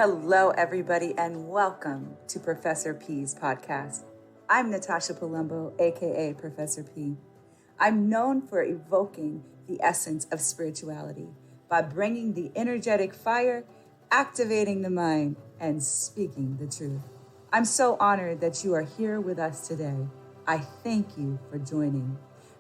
Hello, everybody, and welcome to Professor P's podcast. I'm Natasha Palumbo, aka Professor P. I'm known for evoking the essence of spirituality by bringing the energetic fire, activating the mind, and speaking the truth. I'm so honored that you are here with us today. I thank you for joining.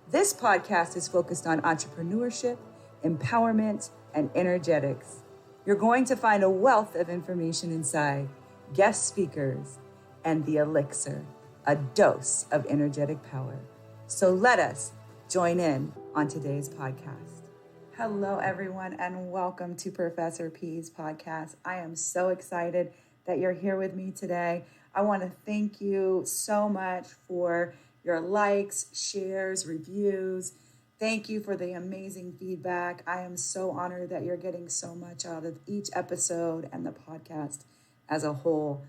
This podcast is focused on entrepreneurship, empowerment, and energetics. You're going to find a wealth of information inside, guest speakers, and the Elixir, a dose of energetic power. So let us join in on today's podcast. Hello, everyone, and welcome to Professor P's podcast. I am so excited that you're here with me today. I want to thank you so much for your likes, shares, reviews. Thank you for the amazing feedback. I am so honored that you're getting so much out of each episode and the podcast as a whole.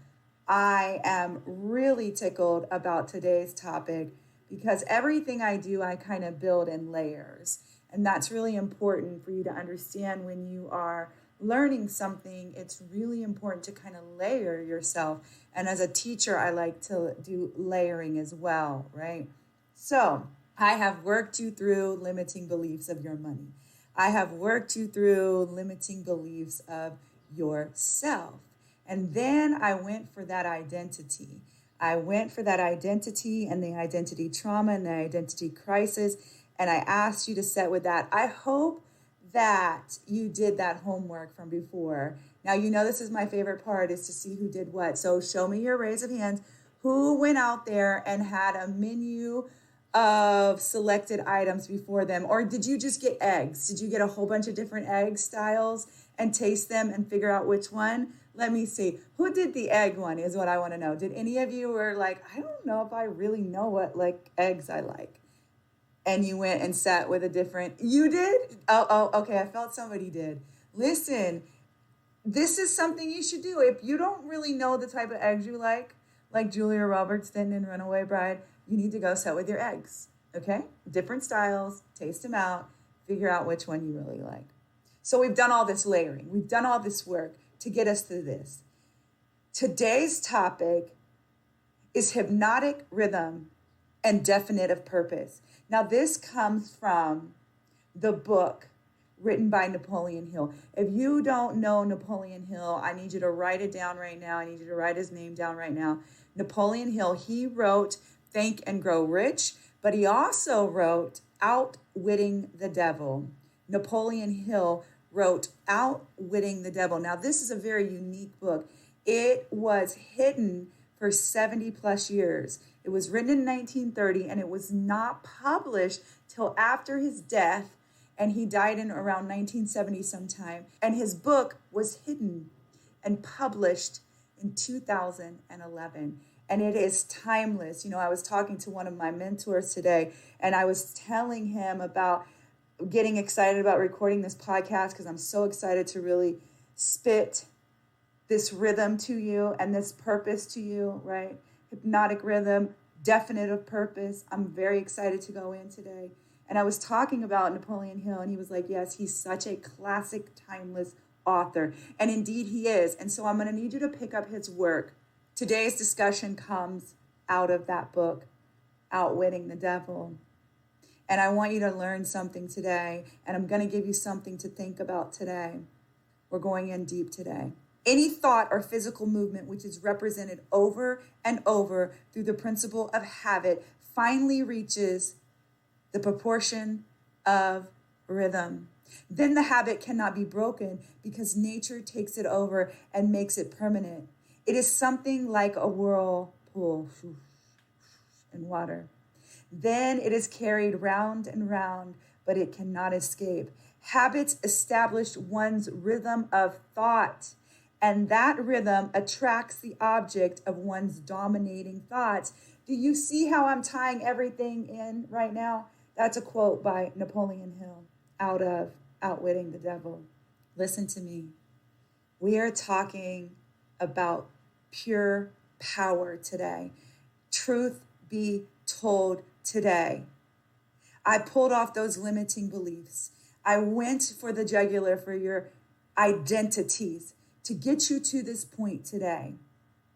I am really tickled about today's topic because everything I do, I kind of build in layers. And that's really important for you to understand when you are learning something. It's really important to kind of layer yourself. And as a teacher, I like to do layering as well, right? So I have worked you through limiting beliefs of your money. I have worked you through limiting beliefs of yourself. And then I went for that identity. I went for that identity and the identity trauma and the identity crisis. And I asked you to sit with that. I hope that you did that homework from before. Now, you know, this is my favorite part, is to see who did what. So show me your raise of hands. Who went out there and had a menu of selected items before them? Or did you just get eggs? Did you get a whole bunch of different egg styles and taste them and figure out which one? Let me see. Who did the egg one is what I want to know. Did any of you were like, I don't know if I really know what eggs I like? And you went and sat with a different, you did? Oh, okay. I felt somebody did. Listen, this is something you should do. If you don't really know the type of eggs you like Julia Roberts did in Runaway Bride, you need to go sit with your eggs, okay? Different styles, taste them out, figure out which one you really like. So we've done all this layering. We've done all this work to get us through this. Today's topic is hypnotic rhythm and definitive purpose. Now, this comes from the book written by Napoleon Hill. If you don't know Napoleon Hill, I need you to write it down right now. I need you to write his name down right now. Napoleon Hill, he wrote Think and Grow Rich, but he also wrote Outwitting the Devil. Napoleon Hill wrote Outwitting the Devil. Now, this is a very unique book. It was hidden for 70 plus years. It was written in 1930 and it was not published till after his death. And he died in around 1970 sometime. And his book was hidden and published in 2011. And it is timeless. You know, I was talking to one of my mentors today, and I was telling him about getting excited about recording this podcast because I'm so excited to really spit this rhythm to you and this purpose to you, right? Hypnotic rhythm, definitive purpose. I'm very excited to go in today. And I was talking about Napoleon Hill, and he was like, yes, he's such a classic, timeless author. And indeed he is. And so I'm going to need you to pick up his work. Today's discussion comes out of that book, Outwitting the Devil. And I want you to learn something today, and I'm going to give you something to think about today. We're going in deep today. Any thought or physical movement which is represented over and over through the principle of habit finally reaches the proportion of rhythm. Then the habit cannot be broken because nature takes it over and makes it permanent. It is something like a whirlpool in water. Then it is carried round and round, but it cannot escape. Habits establish one's rhythm of thought, and that rhythm attracts the object of one's dominating thoughts. Do you see how I'm tying everything in right now? That's a quote by Napoleon Hill out of Outwitting the Devil. Listen to me. We are talking about pure power today. Truth be told today. I pulled off those limiting beliefs. I went for the jugular for your identities to get you to this point today,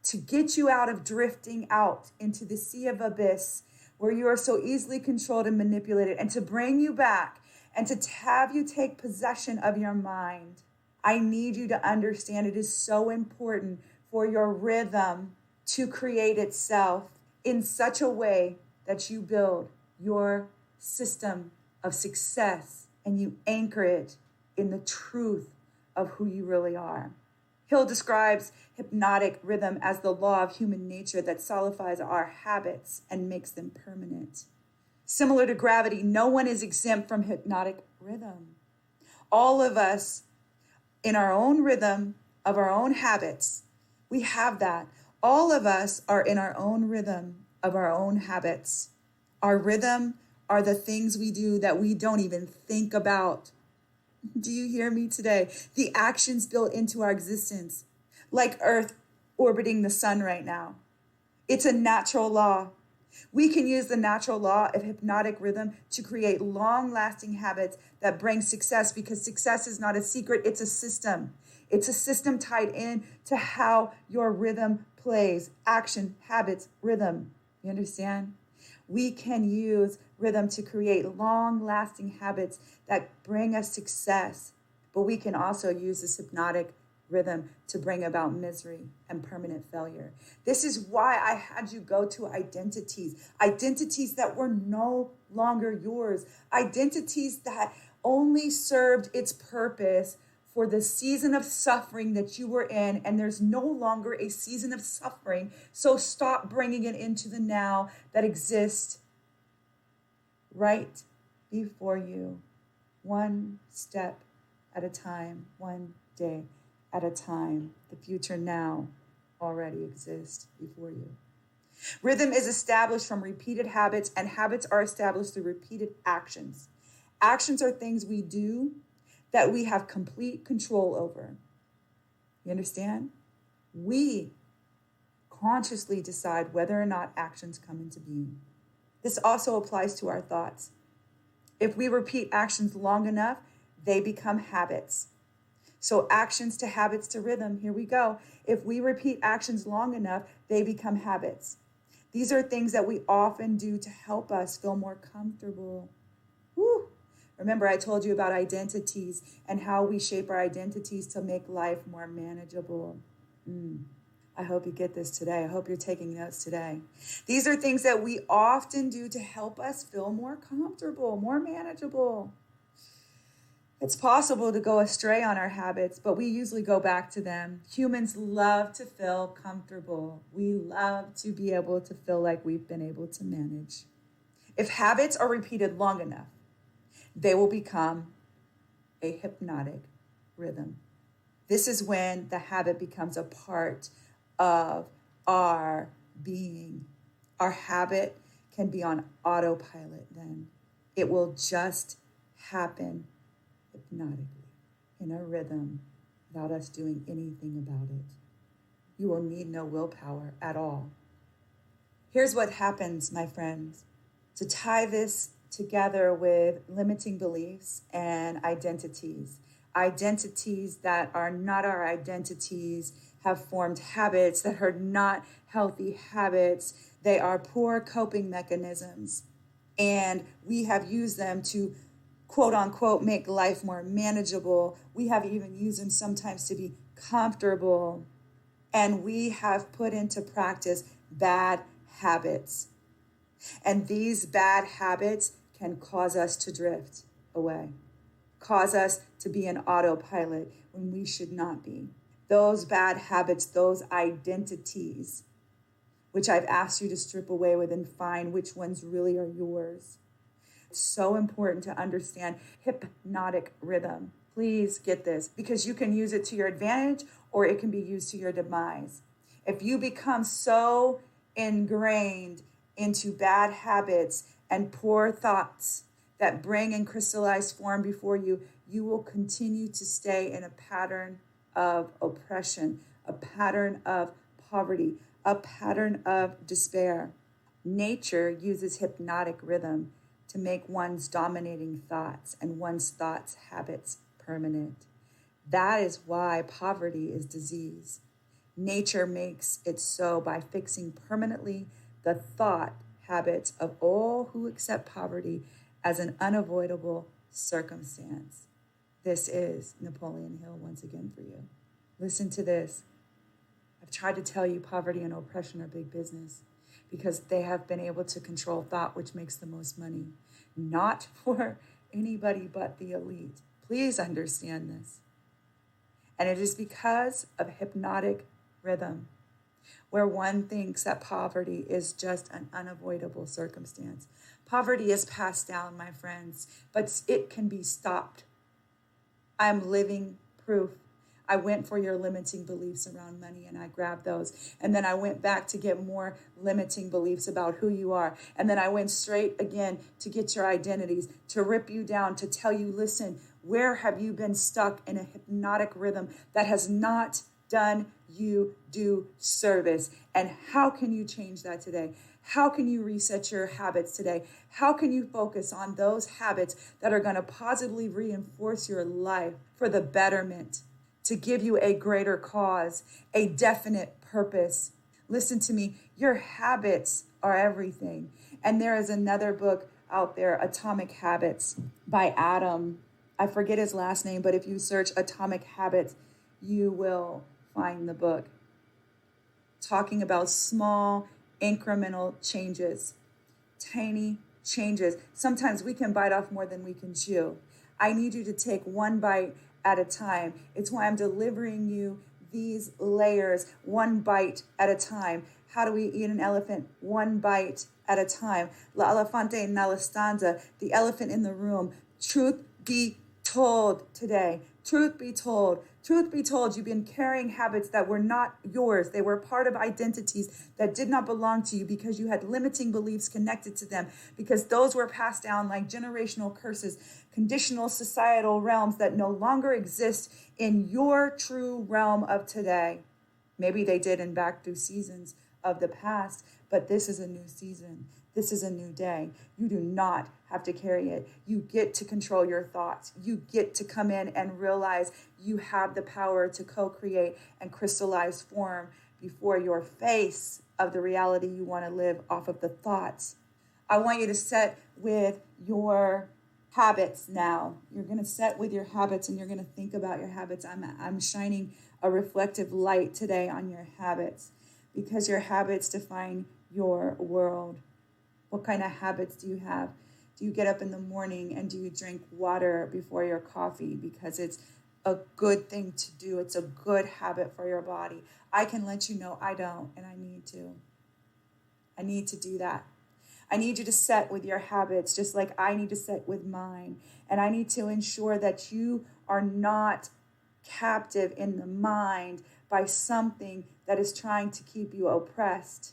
to get you out of drifting out into the sea of abyss where you are so easily controlled and manipulated, and to bring you back and to have you take possession of your mind. I need you to understand it is so important for your rhythm to create itself in such a way that you build your system of success and you anchor it in the truth of who you really are. Hill describes hypnotic rhythm as the law of human nature that solidifies our habits and makes them permanent. Similar to gravity, no one is exempt from hypnotic rhythm. All of us, in our own rhythm of our own habits, we have that. All of us are in our own rhythm of our own habits. Our rhythm are the things we do that we don't even think about. Do you hear me today? The actions built into our existence, like Earth orbiting the sun right now. It's a natural law. We can use the natural law of hypnotic rhythm to create long-lasting habits that bring success, because success is not a secret, it's a system. It's a system tied in to how your rhythm plays. Action, habits, rhythm. You understand? We can use rhythm to create long-lasting habits that bring us success, but we can also use this hypnotic rhythm to bring about misery and permanent failure. This is why I had you go to identities that were no longer yours, identities that only served its purpose for the season of suffering that you were in, and there's no longer a season of suffering. So stop bringing it into the now that exists right before you, one step at a time, one day at a time. The future now already exists before you. Rhythm is established from repeated habits, and habits are established through repeated actions. Actions are things we do that we have complete control over. You understand? We consciously decide whether or not actions come into being. This also applies to our thoughts. If we repeat actions long enough, they become habits. So actions to habits to rhythm, here we go. If we repeat actions long enough, they become habits. These are things that we often do to help us feel more comfortable. Woo. Remember, I told you about identities and how we shape our identities to make life more manageable. I hope you get this today. I hope you're taking notes today. These are things that we often do to help us feel more comfortable, more manageable. It's possible to go astray on our habits, but we usually go back to them. Humans love to feel comfortable. We love to be able to feel like we've been able to manage. If habits are repeated long enough, they will become a hypnotic rhythm. This is when the habit becomes a part of our being. Our habit can be on autopilot then. It will just happen hypnotically in a rhythm without us doing anything about it. You will need no willpower at all. Here's what happens, my friends. To tie this together with limiting beliefs and identities. Identities that are not our identities have formed habits that are not healthy habits. They are poor coping mechanisms. And we have used them to, quote unquote, make life more manageable. We have even used them sometimes to be comfortable. And we have put into practice bad habits. And these bad habits can cause us to drift away, cause us to be in autopilot when we should not be. Those bad habits, those identities, which I've asked you to strip away with and find which ones really are yours. It's so important to understand hypnotic rhythm. Please get this, because you can use it to your advantage or it can be used to your demise. If you become so ingrained into bad habits and poor thoughts that bring and crystallize form before you, you will continue to stay in a pattern of oppression, a pattern of poverty, a pattern of despair. Nature uses hypnotic rhythm to make one's dominating thoughts and one's thoughts' habits permanent. That is why poverty is disease. Nature makes it so by fixing permanently the thought habits of all who accept poverty as an unavoidable circumstance. This is Napoleon Hill once again for you. Listen to this. I've tried to tell you poverty and oppression are big business because they have been able to control thought, which makes the most money, not for anybody but the elite. Please understand this. And it is because of hypnotic rhythm, where one thinks that poverty is just an unavoidable circumstance. Poverty is passed down, my friends, but it can be stopped. I am living proof. I went for your limiting beliefs around money and I grabbed those. And then I went back to get more limiting beliefs about who you are. And then I went straight again to get your identities, to rip you down, to tell you, listen, where have you been stuck in a hypnotic rhythm that has not done you due service? And how can you change that today? How can you reset your habits today? How can you focus on those habits that are going to positively reinforce your life for the betterment, to give you a greater cause, a definite purpose? Listen to me, your habits are everything. And there is another book out there, Atomic Habits by Adam. I forget his last name, but if you search Atomic Habits, you will find the book talking about small incremental changes, tiny changes. Sometimes we can bite off more than we can chew. I need you to take one bite at a time. It's why I'm delivering you these layers, one bite at a time. How do we eat an elephant? One bite at a time. La elefante en la stanza, the elephant in the room. Truth be told today. Truth be told. Truth be told, you've been carrying habits that were not yours. They were part of identities that did not belong to you because you had limiting beliefs connected to them, because those were passed down like generational curses, conditional societal realms that no longer exist in your true realm of today. Maybe they did in back through seasons of the past, but this is a new season. This is a new day. You do not have to carry it. You get to control your thoughts. You get to come in and realize you have the power to co-create and crystallize form before your face of the reality you want to live off of the thoughts. I want you to set with your habits now. You're going to set with your habits and you're going to think about your habits. I'm shining a reflective light today on your habits because your habits define your world. What kind of habits do you have? Do you get up in the morning and do you drink water before your coffee because it's a good thing to do? It's a good habit for your body. I can let you know I don't, and I need to. I need to do that. I need you to set with your habits just like I need to set with mine. And I need to ensure that you are not captive in the mind by something that is trying to keep you oppressed.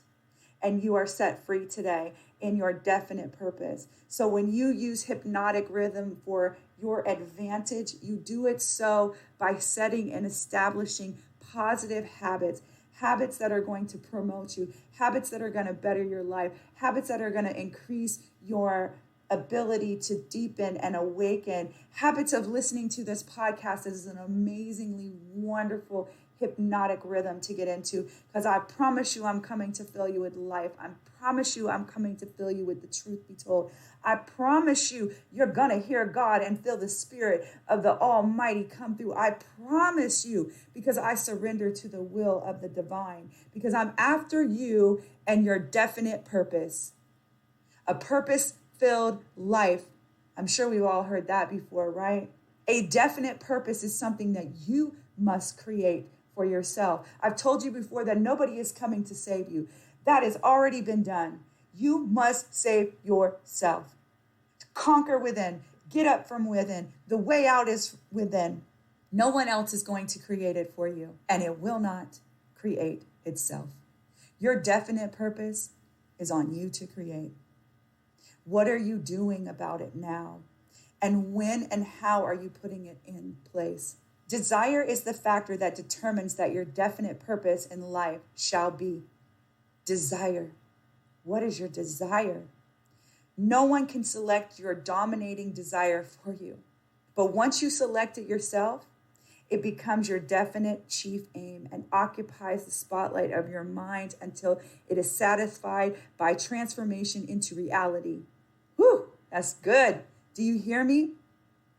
And you are set free today in your definite purpose. So when you use hypnotic rhythm for your advantage, you do it so by setting and establishing positive habits, habits that are going to promote you, habits that are going to better your life, habits that are going to increase your ability to deepen and awaken, habits of listening to this podcast is an amazingly wonderful hypnotic rhythm to get into, because I promise you I'm coming to fill you with life. I promise you I'm coming to fill you with the truth be told. I promise you you're going to hear God and feel the spirit of the Almighty come through. I promise you, because I surrender to the will of the divine, because I'm after you and your definite purpose, a purpose-filled life. I'm sure we've all heard that before, right? A definite purpose is something that you must create for yourself. I've told you before that nobody is coming to save you. That has already been done. You must save yourself. Conquer within. Get up from within. The way out is within. No one else is going to create it for you, and it will not create itself. Your definite purpose is on you to create. What are you doing about it now? And when and how are you putting it in place? Desire is the factor that determines that your definite purpose in life shall be. Desire. What is your desire? No one can select your dominating desire for you. But once you select it yourself, It becomes your definite chief aim and occupies the spotlight of your mind until it is satisfied by transformation into reality. Whew, that's good. Do you hear me?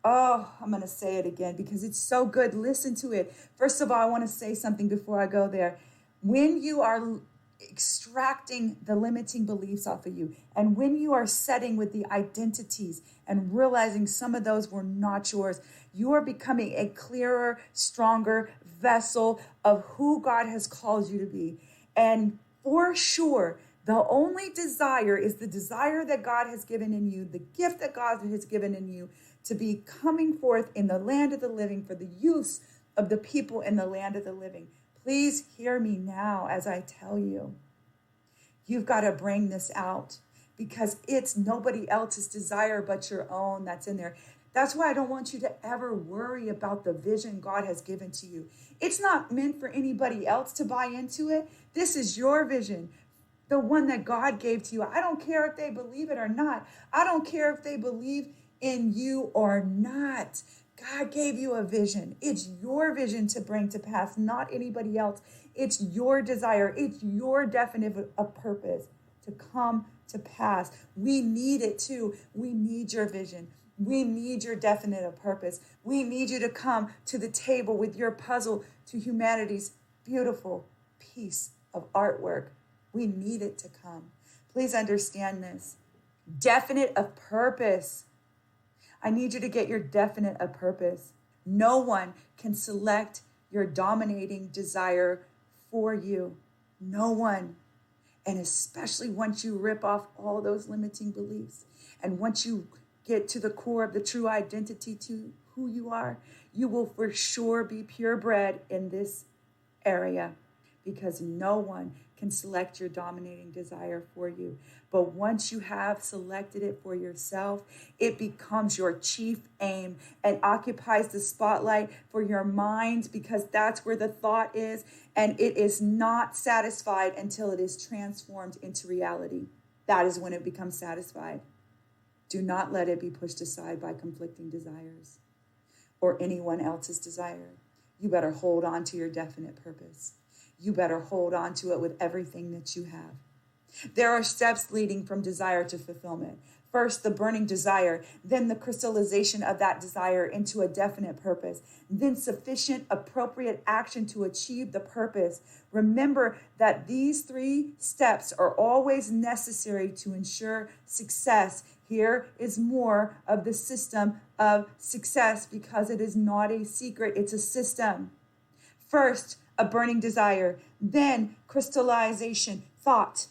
Oh, I'm going to say it again because it's so good. Listen to it. First of all, I want to say something before I go there. When you are extracting the limiting beliefs off of you, and when you are setting with the identities and realizing some of those were not yours, you are becoming a clearer, stronger vessel of who God has called you to be. And for sure, the only desire is the desire that God has given in you, the gift that God has given in you to be coming forth in the land of the living for the use of the people in the land of the living. Please hear me now as I tell you. You've got to bring this out because it's nobody else's desire but your own that's in there. That's why I don't want you to ever worry about the vision God has given to you. It's not meant for anybody else to buy into it. This is your vision, the one that God gave to you. I don't care if they believe it or not. I don't care if they believe in you or not. God gave you a vision. It's your vision to bring to pass, not anybody else. It's your desire. It's your definition of purpose to come to pass. We need it too. We need your vision. We need your definite of purpose. We need you to come to the table with your puzzle to humanity's beautiful piece of artwork. We need it to come. Please understand this. Definite of purpose. I need you to get your definite of purpose. No one can select your dominating desire for you. No one. And especially once you rip off all those limiting beliefs and once you get to the core of the true identity to who you are, you will for sure be purebred in this area because no one can select your dominating desire for you. But once you have selected it for yourself, it becomes your chief aim and occupies the spotlight for your mind because that's where the thought is. And it is not satisfied until it is transformed into reality. That is when it becomes satisfied. Do not let it be pushed aside by conflicting desires or anyone else's desire. You better hold on to your definite purpose. You better hold on to it with everything that you have. There are steps leading from desire to fulfillment. First, the burning desire, then the crystallization of that desire into a definite purpose, then sufficient, appropriate action to achieve the purpose. Remember that these 3 steps are always necessary to ensure success. Here is more of the system of success because it is not a secret, it's a system. First, a burning desire, then crystallization, thought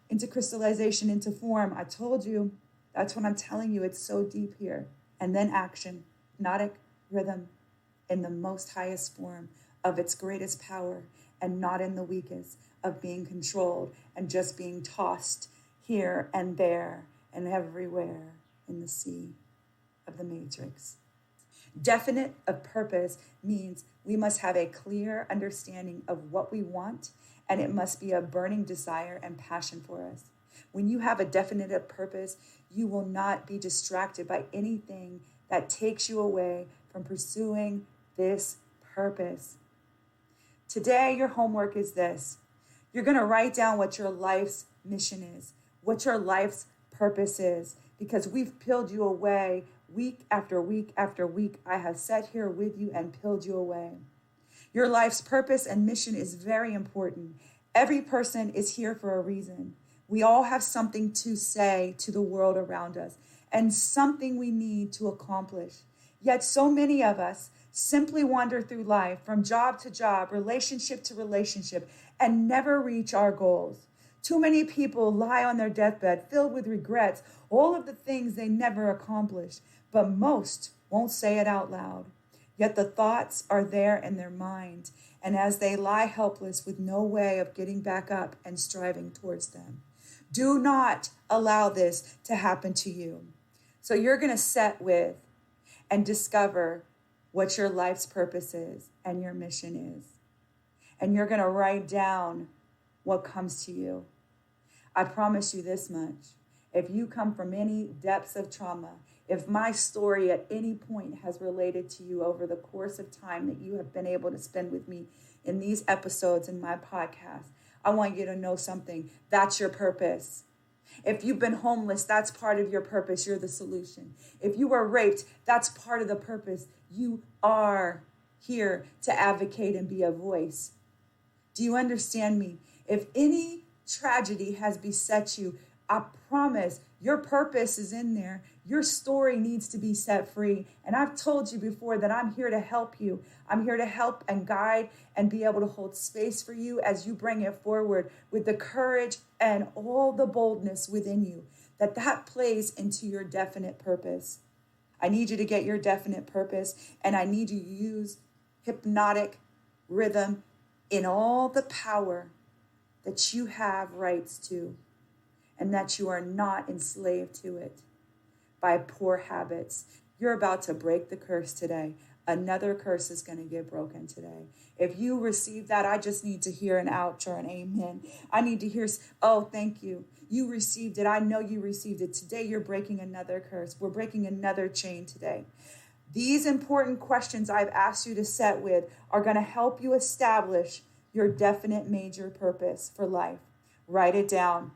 into crystallization, into form. I told you, that's what I'm telling you. It's so deep here. And then action, hypnotic rhythm in the most highest form of its greatest power and not in the weakest of being controlled and just being tossed here and there and everywhere in the sea of the matrix. Definite of purpose means we must have a clear understanding of what we want, and it must be a burning desire and passion for us. When you have a definite of purpose, you will not be distracted by anything that takes you away from pursuing this purpose. Today, your homework is this. You're going to write down what your life's mission is, what your life's purpose is, because we've peeled you away week after week after week. I have sat here with you and peeled you away. Your life's purpose and mission is very important. Every person is here for a reason. We all have something to say to the world around us and something we need to accomplish. Yet so many of us simply wander through life from job to job, relationship to relationship, and never reach our goals. Too many people lie on their deathbed filled with regrets, all of the things they never accomplished, but most won't say it out loud. Yet the thoughts are there in their mind, and as they lie helpless with no way of getting back up and striving towards them. Do not allow this to happen to you. So you're going to set with and discover what your life's purpose is and your mission is. And you're going to write down what comes to you. I promise you this much. If you come from any depths of trauma, If my story at any point has related to you over the course of time that you have been able to spend with me in these episodes in my podcast, I want you to know something. That's your purpose. If you've been homeless, that's part of your purpose. You're the solution. If you were raped, that's part of the purpose. You are here to advocate and be a voice. Do you understand me? If any tragedy has beset you, I promise your purpose is in there. Your story needs to be set free. And I've told you before that I'm here to help you. I'm here to help and guide and be able to hold space for you as you bring it forward with the courage and all the boldness within you that plays into your definite purpose. I need you to get your definite purpose, and I need you to use hypnotic rhythm in all the power that you have rights to, and that you are not enslaved to it by poor habits. You're about to break the curse today. Another curse is going to get broken today. If you receive that, I just need to hear an ouch or an amen. I need to hear, oh, thank you. You received it. I know you received it. Today, you're breaking another curse. We're breaking another chain today. These important questions I've asked you to set with are going to help you establish your definite major purpose for life. Write it down.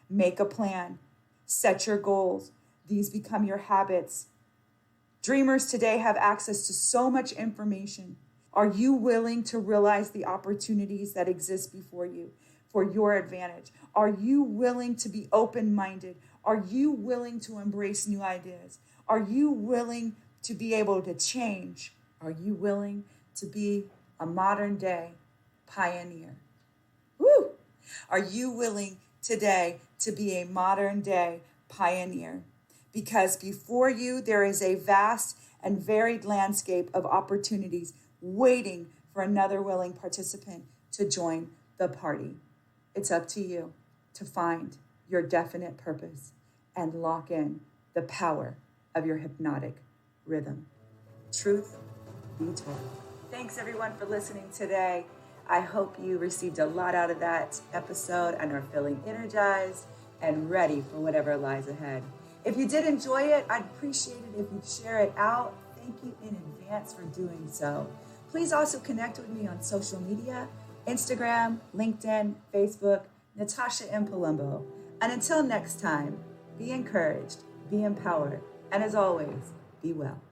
Make a plan. Set your goals. These become your habits. Dreamers today have access to so much information. Are you willing to realize the opportunities that exist before you for your advantage? Are you willing to be open-minded? Are you willing to embrace new ideas? Are you willing to be able to change? Are you willing to be a modern day pioneer? Woo! Are you willing today to be a modern day pioneer? Because before you, there is a vast and varied landscape of opportunities waiting for another willing participant to join the party. It's up to you to find your definite purpose and lock in the power of your hypnotic rhythm. Truth be told. Thanks everyone for listening today. I hope you received a lot out of that episode and are feeling energized and ready for whatever lies ahead. If you did enjoy it, I'd appreciate it if you'd share it out. Thank you in advance for doing so. Please also connect with me on social media, Instagram, LinkedIn, Facebook, Natasha M. Palumbo. And until next time, be encouraged, be empowered, and as always, be well.